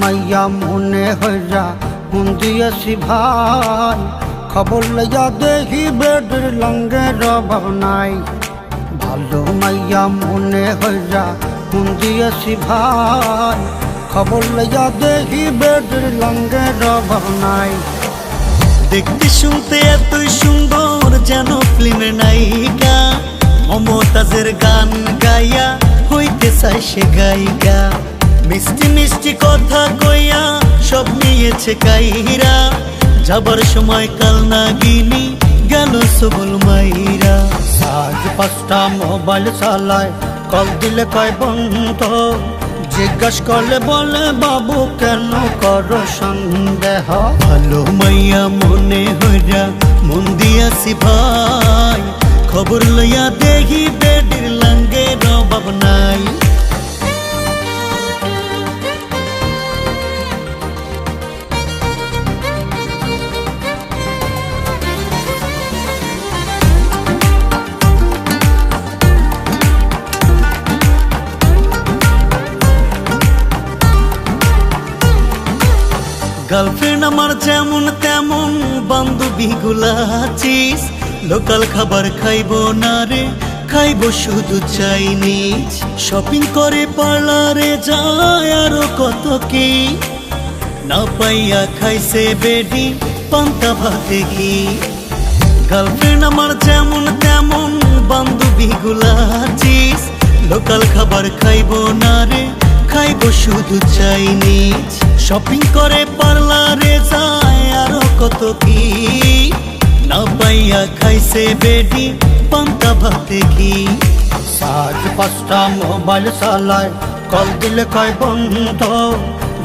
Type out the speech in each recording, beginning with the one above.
মাইয়া মনে হইয়া মন দিয়েছি ভাই, খবর লইয়া দেখি বেডের লঙ্গে রবাব নাই। ভালো মাইয়া মনে হইয়া মন দিয়েছি ভাই, খবর লইয়া দেখি বেডের লঙ্গে রবাব নাই। দেখতে শুনতে এতই সুন্দর যেন ফিল্মের নায়িকা, মমতাজের গান গাইয়া হইতে চাই সে গায়িকা। মিষ্টি মিষ্টি কথা কইয়া সব নিয়েছে কাইরা, যাবার সময় কাল নাগিনী গেল সবল মাইরা। আজ 5টা মোবাইল চালায়, কল দিলে কয় বন্ধ, জিজ্ঞাস করলে বলে বাবু কেন করো সন্দেহ। ভালো মাইয়া মনে হইরা মন দিয়াছি ভাই, খবর লইয়া দেখি বেডের লঙ্গে রবাব নাই। গার্লফ্রেন্ড আমার যেমন তেমন বান্ধবী গুলা আছিস, লোকাল খাবার খাইবো না রে, খাইবো শুধু চাইনিজ। শপিং করে পার্লারে যায় আরো কত কি, না পাইয়া খাইছে বেডি পান্তা ভাতে ঘি। গার্লফ্রেন্ড আমার যেমন তেমন বান্ধবী গুলা আছিস, লোকাল খাবার খাইবো না রে, খাইবো শুধু চাইনিজ। শপিং করে পার্লারে যায় আরো কত কি, না পাইয়া খাইছে বেডি পান্তা ভাতে ঘি। আজ 5টা মোবাইল চালায়, কল দিলে কয় বন্ধ,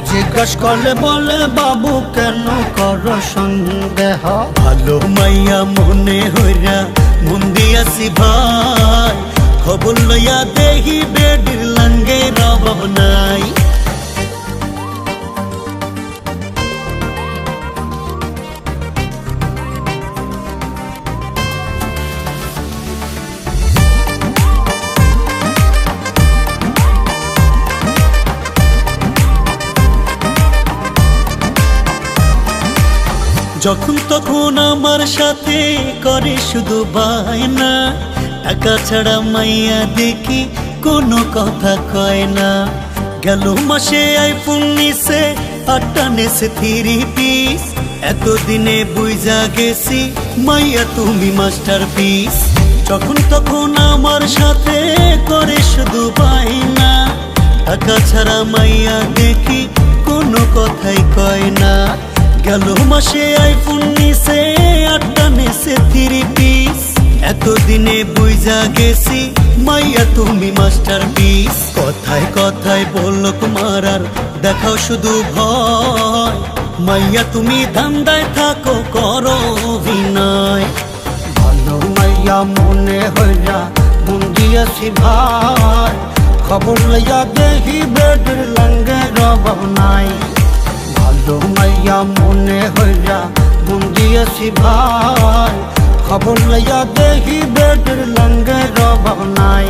জিজ্ঞাস করলে বলে বাবু কেন করো সন্দেহ। ভালো মাইয়া মনে হইরা মন দিয়াছি ভাই, খবর লইয়া দেখি বেডের লঙ্গে রবাব নাই। যখন তখন আমার সাথে করে শুধু বায়না, টাকা ছাড়া মাইয়া দেখি কোনো কথা কয় না। গেল মাসে আইফোন নিছে, 8টা নেছে 3 পিস, এতদিনে বুঝা গেছি মাইয়া তুমি মাস্টারপিস। যখন তখন আমার সাথে করে শুধু বায়না, টাকা ছাড়া মাইয়া দেখি কোনো কথাই কয় না। গেল মাসে আইফোন নিছে, 8টা নেছে 3 পিস, এতদিনে বুঝা গেছি মাইয়া তুমি মাস্টারপিস। কথায় কথায় বলল কুমারার দেখাও শুধু ভয়, মাইয়া তুমি ধান্দায় থাকো করো অভিনয়। ভালো মাইয়া মনে হইয়া মন দিয়েছি ভাই, খবর লইয়া দেখি বেডের লঙ্গে রবাব নাই। ভালো মাইয়া মনে হইয়া মন দিয়েছি ভাই, খবর লইয়া দেখি বেডের লঙ্গে রবাব নাই।